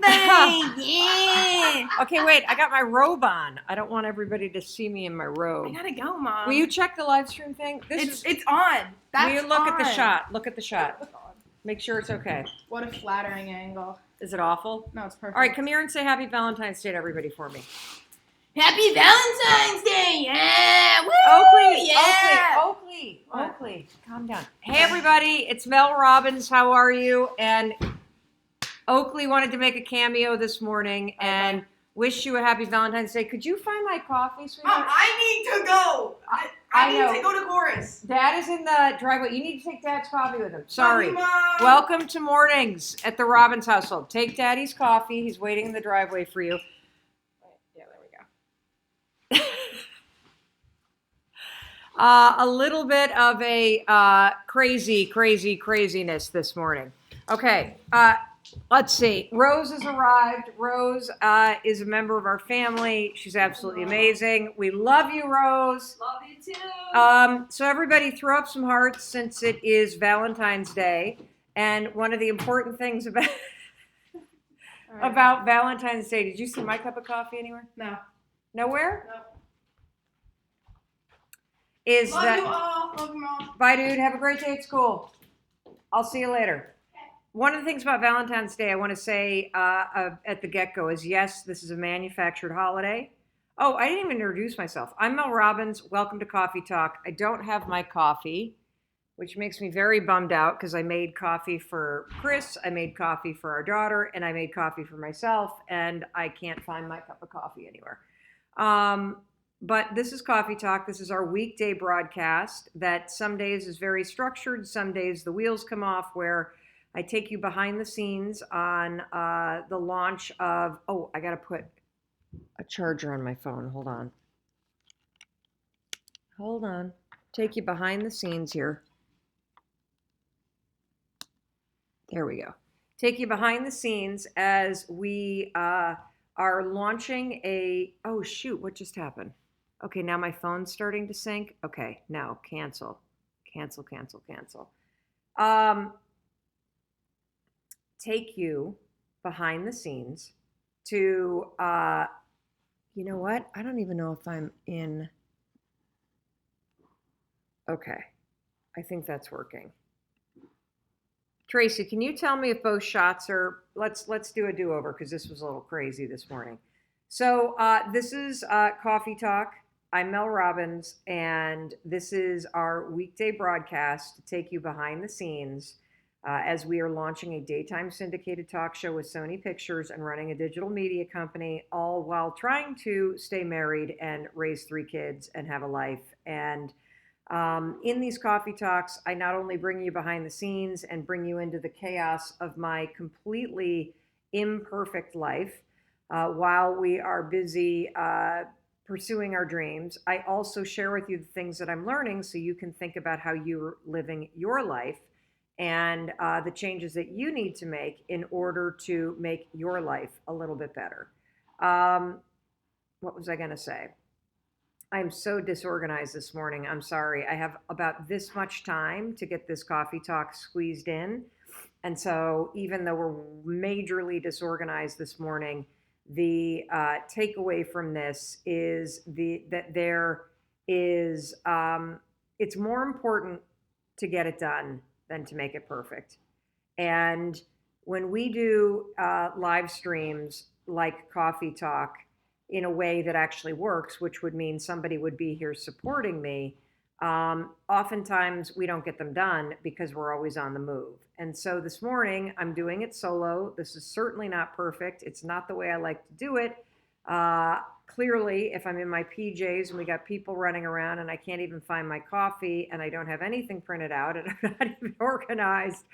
Yeah. Okay, wait. I got my robe on. I don't want everybody to see me in my robe. I gotta go, Mom. Will you check the live stream thing? It's on. That's will you look on. at the shot? Look at the shot. Oh, God. Make sure it's okay. What a flattering angle. Is it awful? No, it's perfect. All right, come here and say Happy Valentine's Day to everybody for me. Happy Valentine's Day! Yeah! Woo! Oakley, Yeah! Oakley, calm down. Hey, everybody, it's Mel Robbins. How are you? And Oakley wanted to make a cameo this morning and wish you a happy Valentine's Day. Could you find my coffee, sweetheart? Mom, I need to go. I need to go to chorus. Dad is in the driveway. You need to take Dad's coffee with him. Sorry. Love you, Mom. Welcome to mornings at the Robbins household. Take Daddy's coffee. He's waiting in the driveway for you. Yeah, there we go. A little bit of a craziness this morning. Okay, let's see. Rose has arrived. Rose is a member of our family. She's absolutely amazing. We love you, Rose. Love you too. So everybody throw up some hearts since it is Valentine's Day. And one of the important things about about Valentine's Day, did you see my cup of coffee anywhere? No. Nowhere? No. Is Love that you all. Love you, Mom. Bye, dude. Have a great day at school. I'll see you later. One of the things about Valentine's Day I want to say at the get-go is, yes, this is a manufactured holiday. Oh, I didn't even introduce myself. I'm Mel Robbins. Welcome to Coffee Talk. I don't have my coffee, which makes me very bummed out because I made coffee for Chris, I made coffee for our daughter, and I made coffee for myself, and I can't find my cup of coffee anywhere. But this is Coffee Talk. This is our weekday broadcast that some days is very structured. Some days the wheels come off, where I take you behind the scenes on the launch of, I got to put a charger on my phone. Hold on. Take you behind the scenes here. There we go. Take you behind the scenes as we are launching oh shoot, what just happened? Okay, now my phone's starting to sync. Okay, now cancel. Take you behind the scenes to, you know what? I don't even know if I'm in. Okay, I think that's working. Tracy, can you tell me if both shots are, let's do a do-over because this was a little crazy this morning. So this is Coffee Talk. I'm Mel Robbins, and this is our weekday broadcast to take you behind the scenes as we are launching a daytime syndicated talk show with Sony Pictures and running a digital media company, all while trying to stay married and raise 3 kids and have a life. And in these coffee talks, I not only bring you behind the scenes and bring you into the chaos of my completely imperfect life while we are busy pursuing our dreams, I also share with you the things that I'm learning so you can think about how you're living your life and the changes that you need to make in order to make your life a little bit better. What was I going to say? I'm so disorganized this morning. I'm sorry. I have about this much time to get this coffee talk squeezed in. And so even though we're majorly disorganized this morning, the takeaway from this is that there is, it's more important to get it done than to make it perfect. And when we do live streams like Coffee Talk in a way that actually works, which would mean somebody would be here supporting me, oftentimes we don't get them done because we're always on the move. And so this morning I'm doing it solo. This is certainly not perfect. It's not the way I like to do it. Clearly, if I'm in my PJs and we got people running around and I can't even find my coffee and I don't have anything printed out and I'm not even organized,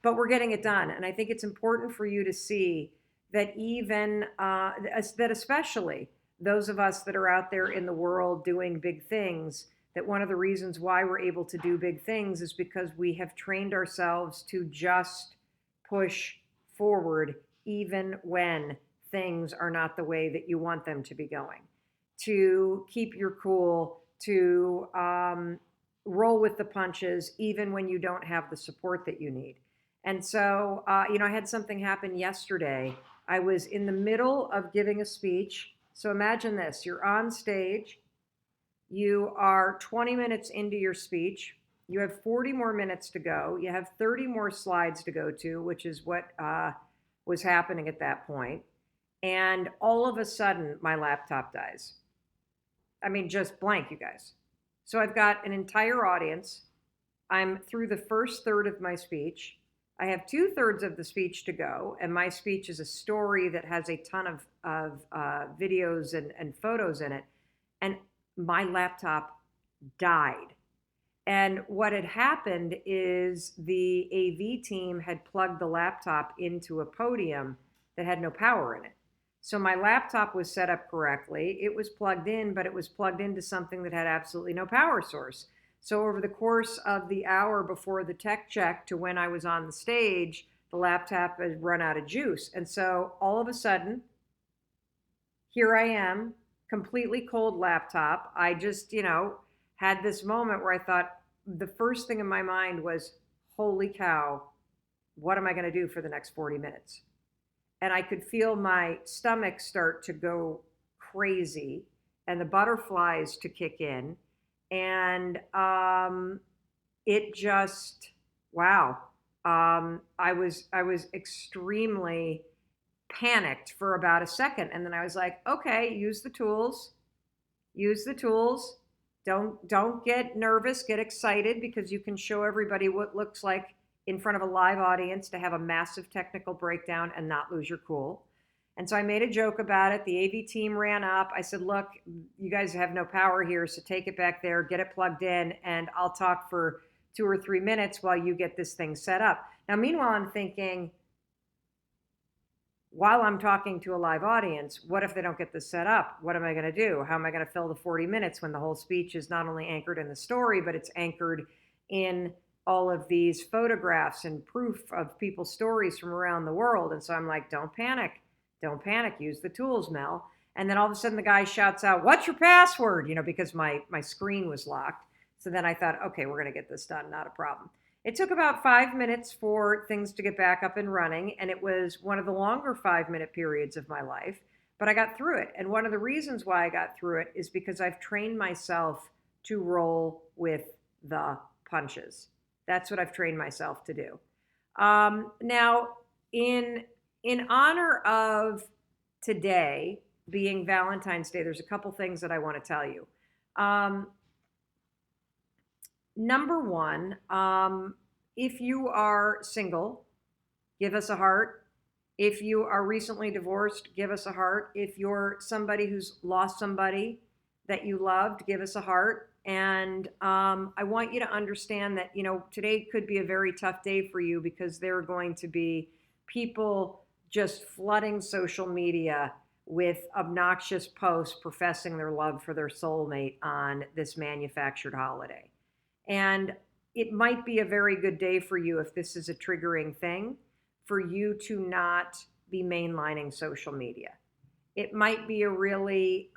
but we're getting it done. And I think it's important for you to see that even, that especially those of us that are out there in the world doing big things, that one of the reasons why we're able to do big things is because we have trained ourselves to just push forward even when things are not the way that you want them to be going, to keep your cool, to roll with the punches even when you don't have the support that you need. And so, I had something happen yesterday I was in the middle of giving a speech. So imagine this, you're on stage, you are 20 minutes into your speech, you have 40 more minutes to go, you have 30 more slides to go to, which is what was happening at that point. And all of a sudden, my laptop dies. I mean, just blank, you guys. So I've got an entire audience. I'm through the first third of my speech. I have 2/3 of the speech to go, and my speech is a story that has a ton of videos and photos in it. And my laptop died. And what had happened is the AV team had plugged the laptop into a podium that had no power in it. So my laptop was set up correctly. It was plugged in, but it was plugged into something that had absolutely no power source. So over the course of the hour before the tech check to when I was on the stage, the laptop had run out of juice. And so all of a sudden, here I am, completely cold laptop. I just, had this moment where I thought, the first thing in my mind was, holy cow, what am I going to do for the next 40 minutes? And I could feel my stomach start to go crazy and the butterflies to kick in. And it just, wow. I was extremely panicked for about a second. And then I was like, okay, use the tools. Don't get nervous, get excited, because you can show everybody what looks like in front of a live audience to have a massive technical breakdown and not lose your cool. And so I made a joke about it. The AV team ran up. I said, look, you guys have no power here, so take it back there, get it plugged in, and I'll talk for 2 or 3 minutes while you get this thing set up. Now, meanwhile, I'm thinking, while I'm talking to a live audience, what if they don't get this set up? What am I going to do? How am I going to fill the 40 minutes when the whole speech is not only anchored in the story, but it's anchored in all of these photographs and proof of people's stories from around the world? And so I'm like, don't panic, use the tools, Mel. And then all of a sudden the guy shouts out, what's your password? Because my screen was locked. So then I thought, okay, we're going to get this done, not a problem. It took about 5 minutes for things to get back up and running, and it was one of the longer 5-minute periods of my life, but I got through it. And one of the reasons why I got through it is because I've trained myself to roll with the punches. That's what I've trained myself to do. Now, in honor of today being Valentine's Day, there's a couple things that I want to tell you. Number one, if you are single, give us a heart. If you are recently divorced, give us a heart. If you're somebody who's lost somebody that you loved, give us a heart. And I want you to understand that, today could be a very tough day for you, because there are going to be people just flooding social media with obnoxious posts professing their love for their soulmate on this manufactured holiday. And it might be a very good day for you, if this is a triggering thing, for you to not be mainlining social media. It might be a really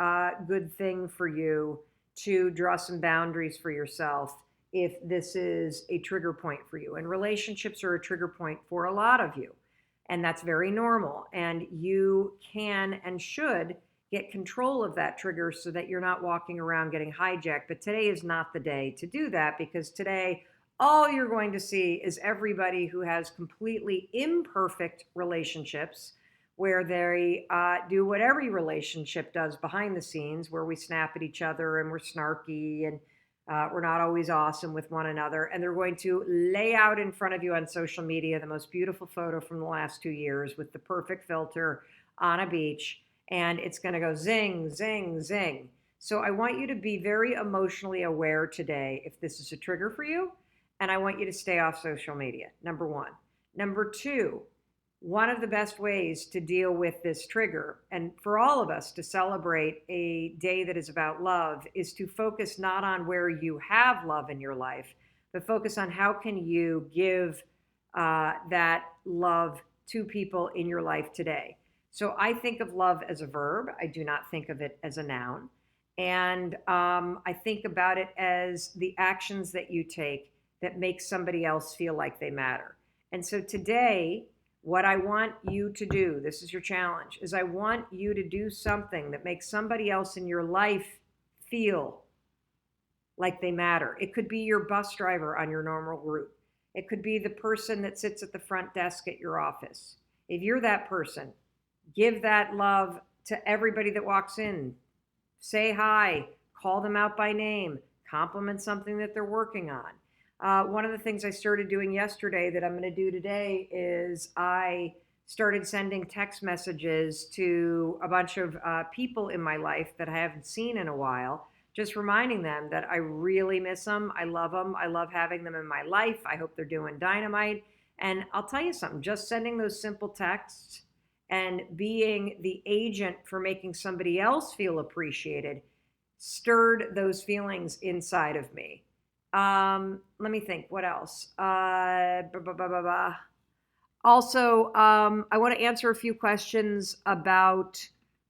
good thing for you to draw some boundaries for yourself if this is a trigger point for you. And relationships are a trigger point for a lot of you. And that's very normal. And you can and should get control of that trigger so that you're not walking around getting hijacked. But today is not the day to do that, because today all you're going to see is everybody who has completely imperfect relationships, where they do what every relationship does behind the scenes, where we snap at each other and we're snarky and we're not always awesome with one another. And they're going to lay out in front of you on social media the most beautiful photo from the last 2 years with the perfect filter on a beach. And it's going to go zing, zing, zing. So I want you to be very emotionally aware today if this is a trigger for you. And I want you to stay off social media, number one. Number two, one of the best ways to deal with this trigger, and for all of us to celebrate a day that is about love, is to focus not on where you have love in your life, but focus on how can you give that love to people in your life today. So I think of love as a verb. I do not think of it as a noun. And I think about it as the actions that you take that make somebody else feel like they matter. And so today, What I want you to do, this is your challenge, is I want you to do something that makes somebody else in your life feel like they matter. It could be your bus driver on your normal route. It could be the person that sits at the front desk at your office. If you're that person, give that love to everybody that walks in. Say hi, call them out by name, compliment something that they're working on. One of the things I started doing yesterday that I'm going to do today is I started sending text messages to a bunch of people in my life that I haven't seen in a while, just reminding them that I really miss them. I love them. I love having them in my life. I hope they're doing dynamite. And I'll tell you something, just sending those simple texts and being the agent for making somebody else feel appreciated stirred those feelings inside of me. Let me think, what else? Also, I want to answer a few questions about,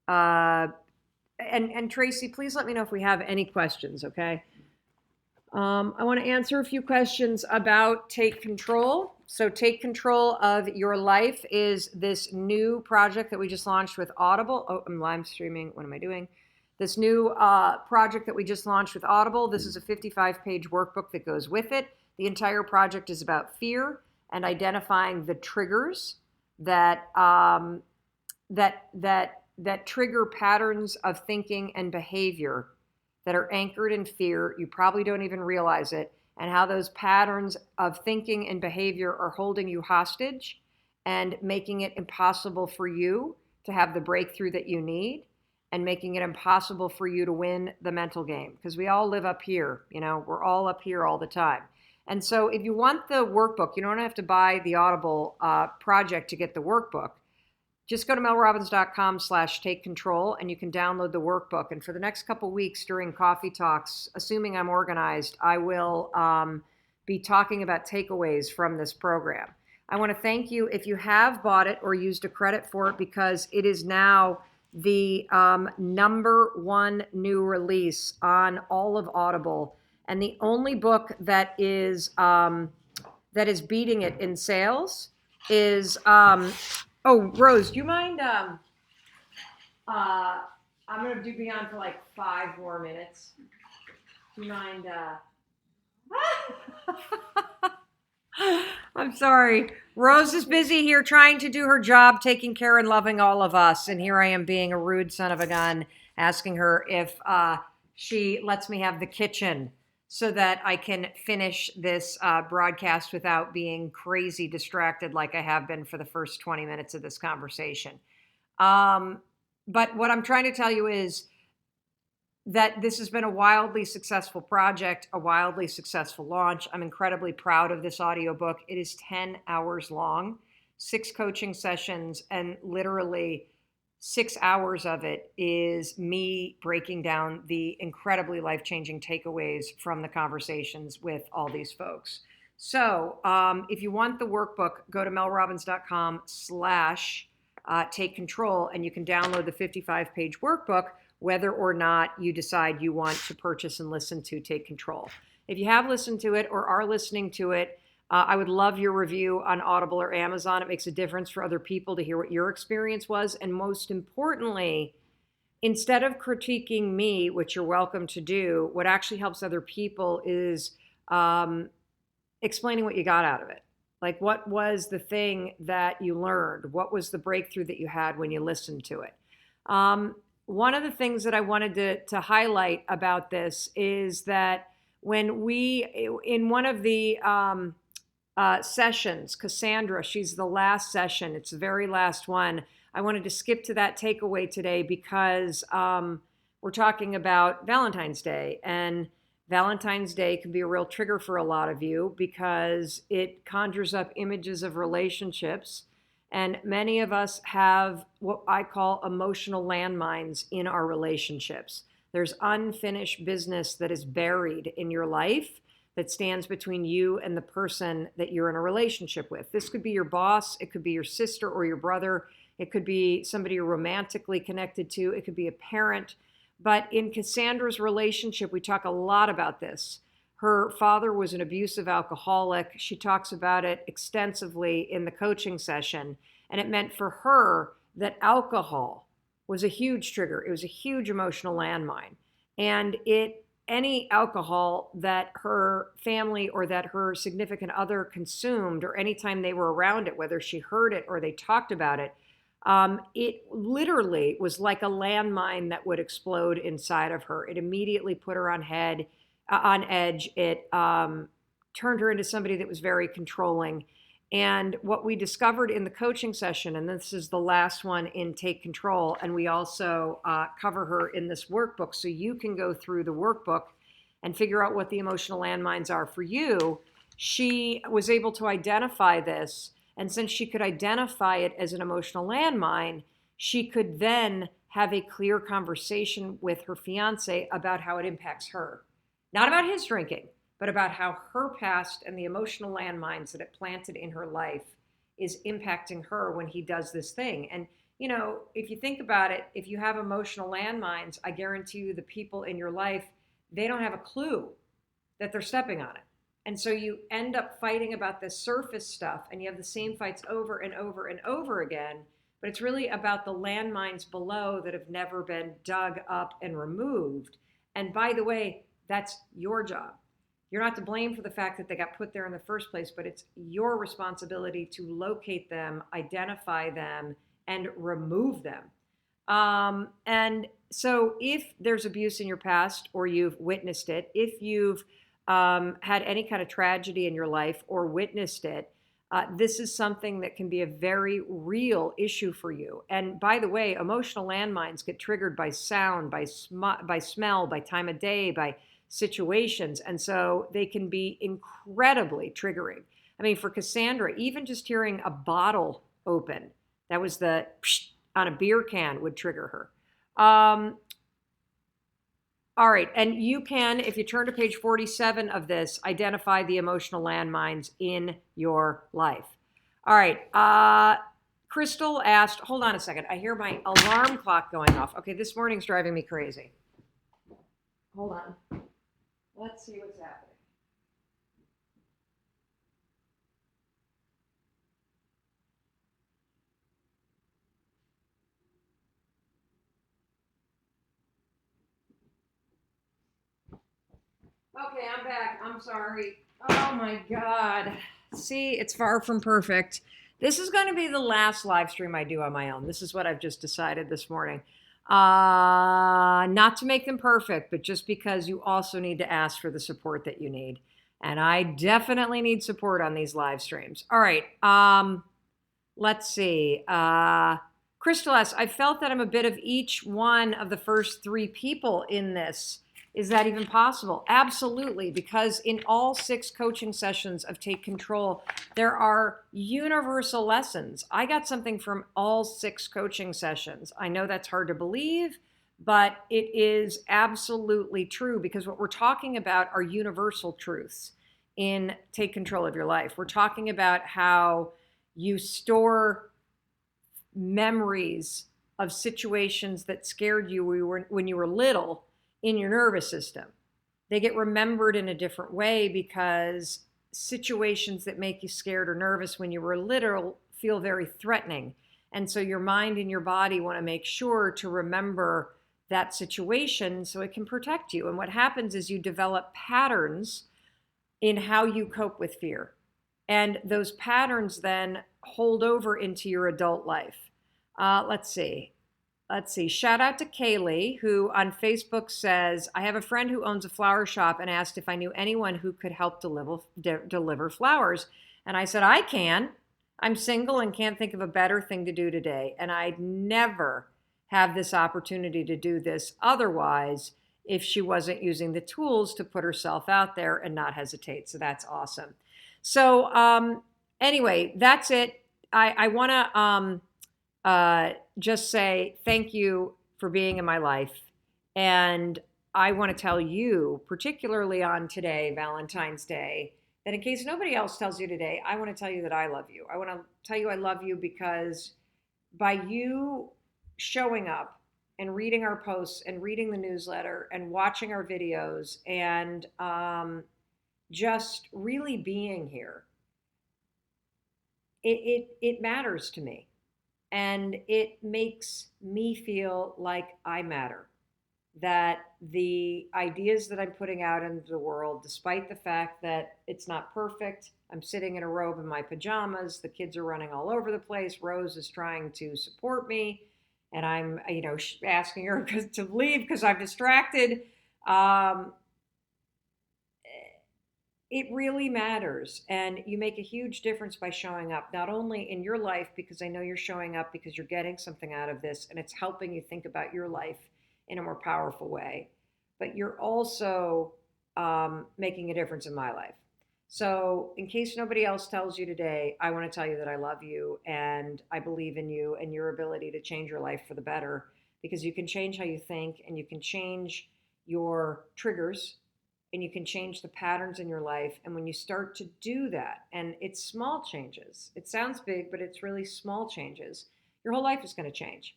and Tracy, please let me know if we have any questions, okay? I want to answer a few questions about Take Control. So Take Control of Your Life is this new project that we just launched with Audible. Oh, I'm live streaming. What am I doing? This new project that we just launched with Audible. This is a 55-page workbook that goes with it. The entire project is about fear and identifying the triggers that that trigger patterns of thinking and behavior that are anchored in fear. You probably don't even realize it, and how those patterns of thinking and behavior are holding you hostage and making it impossible for you to have the breakthrough that you need, and making it impossible for you to win the mental game. Because we all live up here, we're all up here all the time. And so if you want the workbook, you don't have to buy the Audible project to get the workbook. Just go to melrobbins.com/take control and you can download the workbook. And for the next couple weeks during coffee talks, assuming I'm organized, I will be talking about takeaways from this program. I want to thank you if you have bought it or used a credit for it, because it is now the #1 new release on all of Audible, and the only book that is beating it in sales is oh, Rose, do you mind I'm gonna be on for like 5 more minutes. Do you mind I'm sorry. Rose is busy here trying to do her job, taking care and loving all of us. And here I am being a rude son of a gun, asking her if she lets me have the kitchen so that I can finish this broadcast without being crazy distracted like I have been for the first 20 minutes of this conversation. But what I'm trying to tell you is that this has been a wildly successful project, a wildly successful launch. I'm incredibly proud of this audiobook. It is 10 hours long, 6 coaching sessions, and literally 6 hours of it is me breaking down the incredibly life-changing takeaways from the conversations with all these folks. So if you want the workbook, go to melrobbins.com/take control, and you can download the 55-page workbook, whether or not you decide you want to purchase and listen to Take Control. If you have listened to it or are listening to it, I would love your review on Audible or Amazon. It makes a difference for other people to hear what your experience was. And most importantly, instead of critiquing me, which you're welcome to do, what actually helps other people is explaining what you got out of it. Like, what was the thing that you learned? What was the breakthrough that you had when you listened to it? One of the things that I wanted to highlight about this is that when in one of the sessions, Cassandra, she's the last session, it's the very last one. I wanted to skip to that takeaway today because we're talking about Valentine's Day, and Valentine's Day can be a real trigger for a lot of you because it conjures up images of relationships. And many of us have what I call emotional landmines in our relationships. There's unfinished business that is buried in your life that stands between you and the person that you're in a relationship with. This could be your boss, it could be your sister or your brother, it could be somebody you're romantically connected to, it could be a parent. But in Cassandra's relationship, we talk a lot about this. Her father was an abusive alcoholic. She talks about it extensively in the coaching session. And it meant for her that alcohol was a huge trigger. It was a huge emotional landmine. And any alcohol that her family or that her significant other consumed, or anytime they were around it, whether she heard it or they talked about it, it literally was like a landmine that would explode inside of her. It immediately put her on edge. It turned her into somebody that was very controlling. And what we discovered in the coaching session, and this is the last one in Take Control, and we also cover her in this workbook, so you can go through the workbook and figure out what the emotional landmines are for you. She was able to identify this, and since she could identify it as an emotional landmine, she could then have a clear conversation with her fiance about how it impacts her. Not about his drinking, but about how her past and the emotional landmines that it planted in her life is impacting her when he does this thing. And, you know, if you think about it, if you have emotional landmines, I guarantee you the people in your life, they don't have a clue that they're stepping on it. And so you end up fighting about this surface stuff, and you have the same fights over and over and over again, but it's really about the landmines below that have never been dug up and removed. And by the way, that's your job. You're not to blame for the fact that they got put there in the first place, but it's your responsibility to locate them, identify them, and remove them. And so if there's abuse in your past, or you've witnessed it, if you've had any kind of tragedy in your life or witnessed it, this is something that can be a very real issue for you. And by the way, emotional landmines get triggered by sound, by smell, by time of day, by situations. And so they can be incredibly triggering. I mean, for Cassandra, even just hearing a bottle open, that was the psh on a beer can, would trigger her. All right. And you can, if you turn to page 47 of this, identify the emotional landmines in your life. All right. Crystal asked, hold on a second. I hear my alarm clock going off. Okay, this morning's driving me crazy. Hold on. Let's see what's happening. Okay, I'm back. I'm sorry. Oh my God. See, it's far from perfect. This is going to be the last live stream I do on my own. This is what I've just decided this morning. Not to make them perfect, but just because you also need to ask for the support that you need. And I definitely need support on these live streams. All right. Let's see. Crystal S., I felt that I'm a bit of each one of the first three people in this. Is that even possible? Absolutely, because in all 6 coaching sessions of Take Control, there are universal lessons. I got something from all 6 coaching sessions. I know that's hard to believe, but it is absolutely true, because what we're talking about are universal truths in Take Control of Your Life. We're talking about how you store memories of situations that scared you when you were little in your nervous system. They get remembered in a different way because situations that make you scared or nervous when you were little feel very threatening. And so your mind and your body want to make sure to remember that situation so it can protect you. And what happens is you develop patterns in how you cope with fear. And those patterns then hold over into your adult life. Let's see. Shout out to Kaylee, who on Facebook says, I have a friend who owns a flower shop and asked if I knew anyone who could help deliver flowers. And I said, I can. I'm single and can't think of a better thing to do today. And I'd never have this opportunity to do this otherwise if she wasn't using the tools to put herself out there and not hesitate. So that's awesome. So anyway, that's it. I want to just say thank you for being in my life. And I want to tell you, particularly on today, Valentine's Day, that in case nobody else tells you today, I want to tell you that I love you. I want to tell you I love you because by you showing up and reading our posts and reading the newsletter and watching our videos and just really being here, it matters to me. And it makes me feel like I matter. That the ideas that I'm putting out into the world, despite the fact that it's not perfect, I'm sitting in a robe in my pajamas, the kids are running all over the place, Rose is trying to support me, and I'm, asking her to leave because I'm distracted. Um, it really matters. And you make a huge difference by showing up, not only in your life, because I know you're showing up because you're getting something out of this and it's helping you think about your life in a more powerful way, but you're also making a difference in my life. So, in case nobody else tells you today, I want to tell you that I love you and I believe in you and your ability to change your life for the better, because you can change how you think and you can change your triggers and you can change the patterns in your life. And when you start to do that, and it's small changes, it sounds big, but it's really small changes, your whole life is going to change.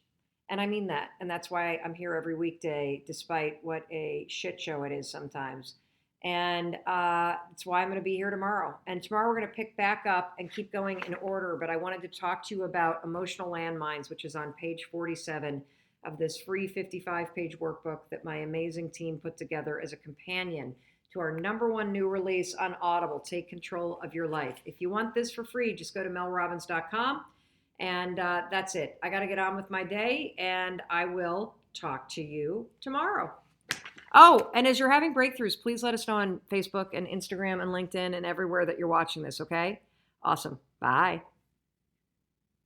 And I mean that. And that's why I'm here every weekday, despite what a shit show it is sometimes. And that's why I'm going to be here tomorrow. And tomorrow we're going to pick back up and keep going in order. But I wanted to talk to you about emotional landmines, which is on page 47 of this free 55-page workbook that my amazing team put together as a companion to our #1 new release on Audible, Take Control of Your Life. If you want this for free, just go to melrobbins.com. And that's it. I got to get on with my day, and I will talk to you tomorrow. Oh, and as you're having breakthroughs, please let us know on Facebook and Instagram and LinkedIn and everywhere that you're watching this, okay? Awesome. Bye.